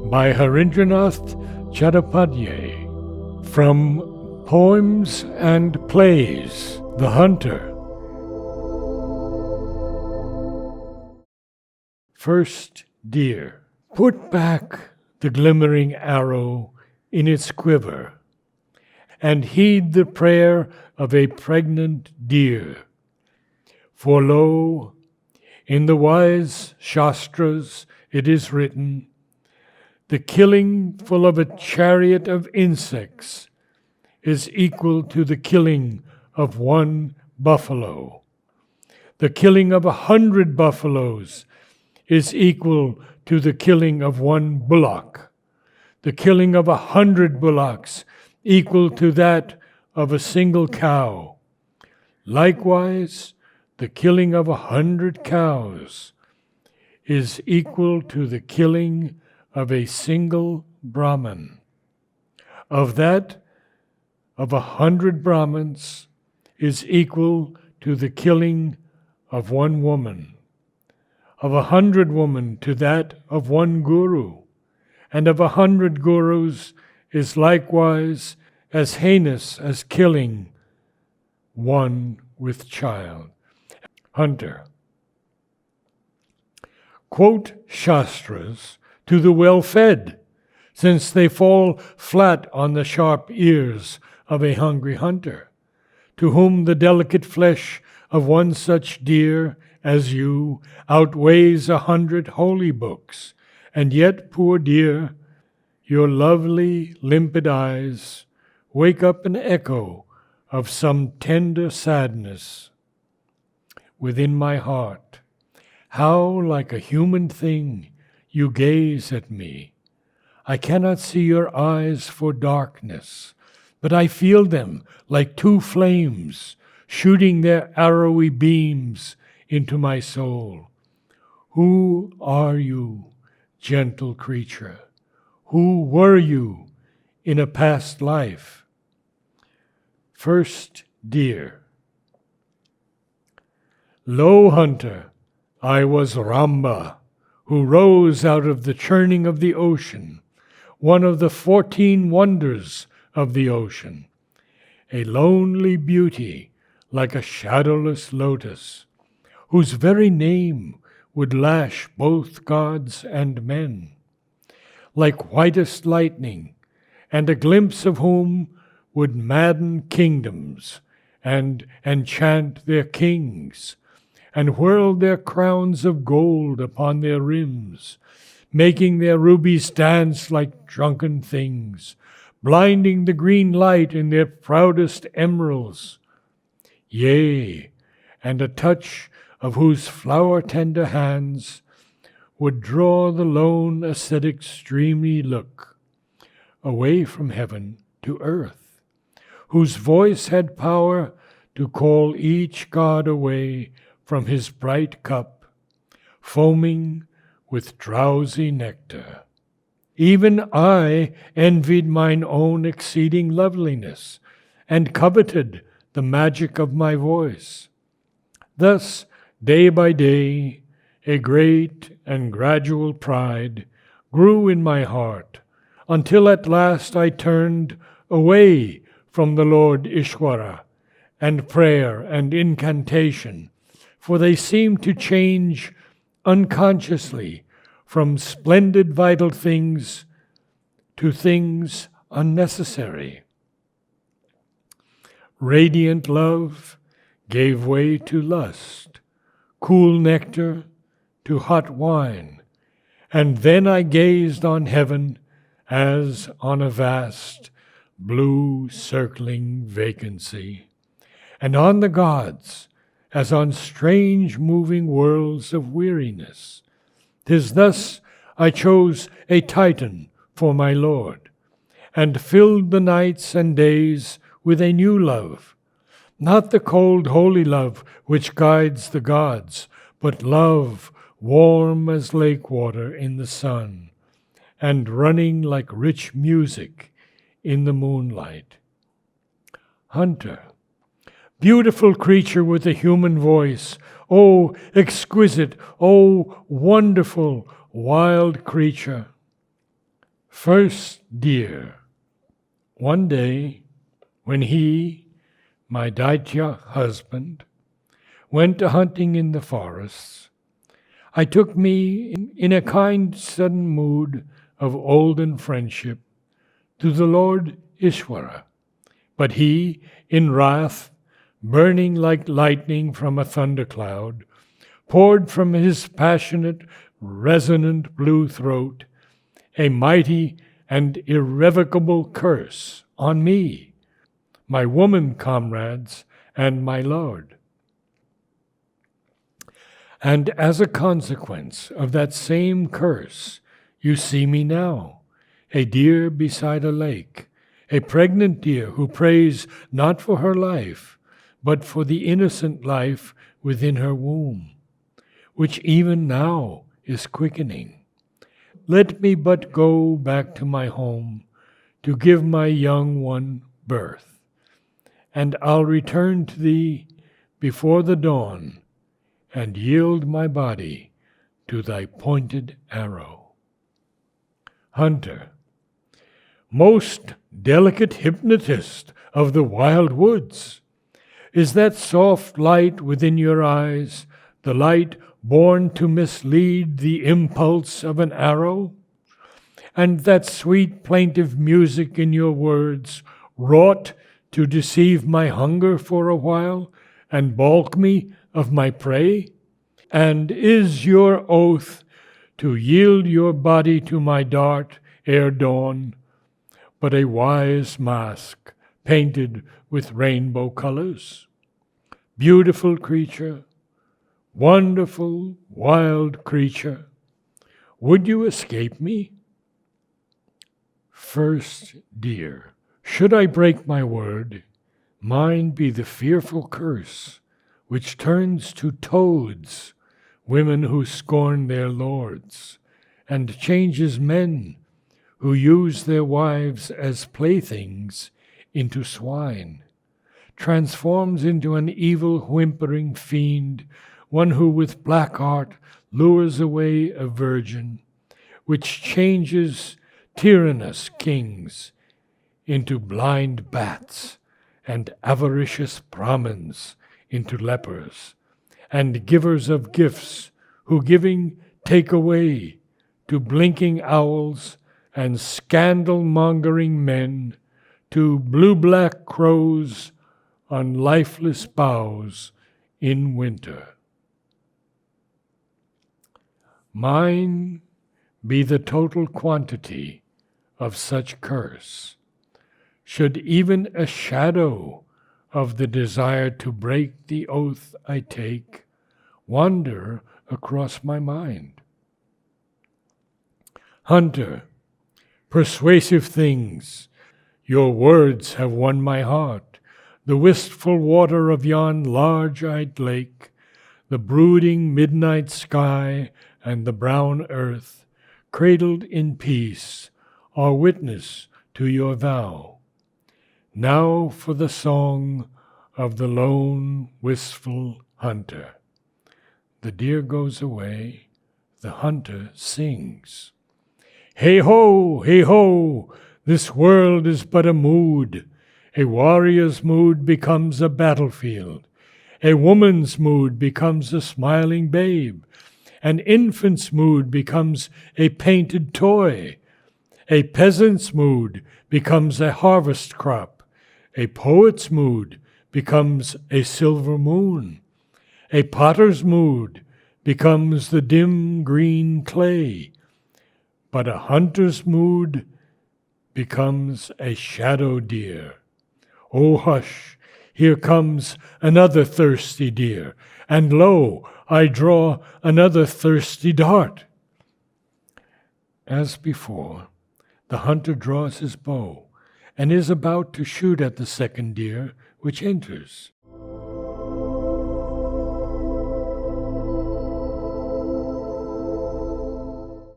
by Harindranath Chattopadhyay. From Poems and Plays, The Hunter. First Deer. Put back the glimmering arrow in its quiver, and heed the prayer of a pregnant deer. For lo, in the wise Shastras it is written, the killing full of a chariot of insects is equal to the killing of one buffalo. The killing of 100 buffaloes is equal to the killing of one bullock. The killing of 100 bullocks equal to that of a single cow. Likewise, the killing of 100 cows is equal to the killing of a single Brahman. Of that of 100 Brahmins is equal to the killing of one woman. Of 100 women to that of one guru, and of 100 gurus is likewise as heinous as killing one with child. Hunter. Quote Shastras to the well-fed, since they fall flat on the sharp ears of a hungry hunter, to whom the delicate flesh of one such deer as you outweighs 100 holy books, and yet, poor dear, your lovely limpid eyes wake up an echo of some tender sadness within my heart. How like a human thing you gaze at me. I cannot see your eyes for darkness, but I feel them like two flames shooting their arrowy beams into my soul. Who are you, gentle creature? Who were you in a past life? First Deer. Lo, hunter, I was Ramba, who rose out of the churning of the ocean, one of the 14 wonders of the ocean, a lonely beauty like a shadowless lotus, whose very name would lash both gods and men, like whitest lightning, and a glimpse of whom would madden kingdoms and enchant their kings, and whirl their crowns of gold upon their rims, making their rubies dance like drunken things, blinding the green light in their proudest emeralds. Yea, and a touch of whose flower-tender hands would draw the lone ascetic's dreamy look away from heaven to earth, whose voice had power to call each god away from his bright cup, foaming with drowsy nectar. Even I envied mine own exceeding loveliness, and coveted the magic of my voice. Thus, day by day, a great and gradual pride grew in my heart, until at last I turned away from the Lord Ishwara, and prayer and incantation, for they seemed to change unconsciously from splendid vital things to things unnecessary. Radiant love gave way to lust, cool nectar to hot wine, and then I gazed on heaven as on a vast, blue, circling vacancy, and on the gods as on strange moving worlds of weariness. 'Tis thus I chose a Titan for my Lord, and filled the nights and days with a new love, not the cold holy love which guides the gods, but love warm as lake water in the sun, and running like rich music in the moonlight. Hunter. Beautiful creature with a human voice, oh exquisite, oh wonderful, wild creature. First deer. One day, when he, my Daitya husband, went hunting in the forests, I took me in a kind sudden mood of olden friendship to the Lord Ishvara. But he, in wrath, burning like lightning from a thundercloud, poured from his passionate, resonant blue throat a mighty and irrevocable curse on me, my woman comrades, and my lord. And as a consequence of that same curse, you see me now, a deer beside a lake, a pregnant deer who prays not for her life, but for the innocent life within her womb, which even now is quickening. Let me but go back to my home to give my young one birth, and I'll return to thee before the dawn and yield my body to thy pointed arrow. Hunter, most delicate hypnotist of the wild woods, is that soft light within your eyes the light born to mislead the impulse of an arrow? And that sweet plaintive music in your words wrought to deceive my hunger for a while and balk me of my prey? And is your oath to yield your body to my dart ere dawn but a wise mask painted with rainbow colors? Beautiful creature, wonderful wild creature, would you escape me? First deer, should I break my word, mine be the fearful curse which turns to toads women who scorn their lords, and changes men who use their wives as playthings into swine, transforms into an evil whimpering fiend, one who with black art lures away a virgin, which changes tyrannous kings into blind bats, and avaricious Brahmins into lepers, and givers of gifts, who giving take away, to blinking owls and scandal-mongering men, to blue-black crows on lifeless boughs in winter. Mine be the total quantity of such curse. Should even a shadow of the desire to break the oath I take wander across my mind? Hunter, persuasive things, your words have won my heart. The wistful water of yon large-eyed lake, the brooding midnight sky, and the brown earth, cradled in peace, are witness to your vow. Now for the song of the lone, wistful hunter. The deer goes away, the hunter sings. Hey ho, this world is but a mood. A warrior's mood becomes a battlefield. A woman's mood becomes a smiling babe. An infant's mood becomes a painted toy. A peasant's mood becomes a harvest crop. A poet's mood becomes a silver moon. A potter's mood becomes the dim green clay. But a hunter's mood becomes a shadow deer. Oh, hush, here comes another thirsty deer, and lo, I draw another thirsty dart. As before, the hunter draws his bow and is about to shoot at the second deer which enters.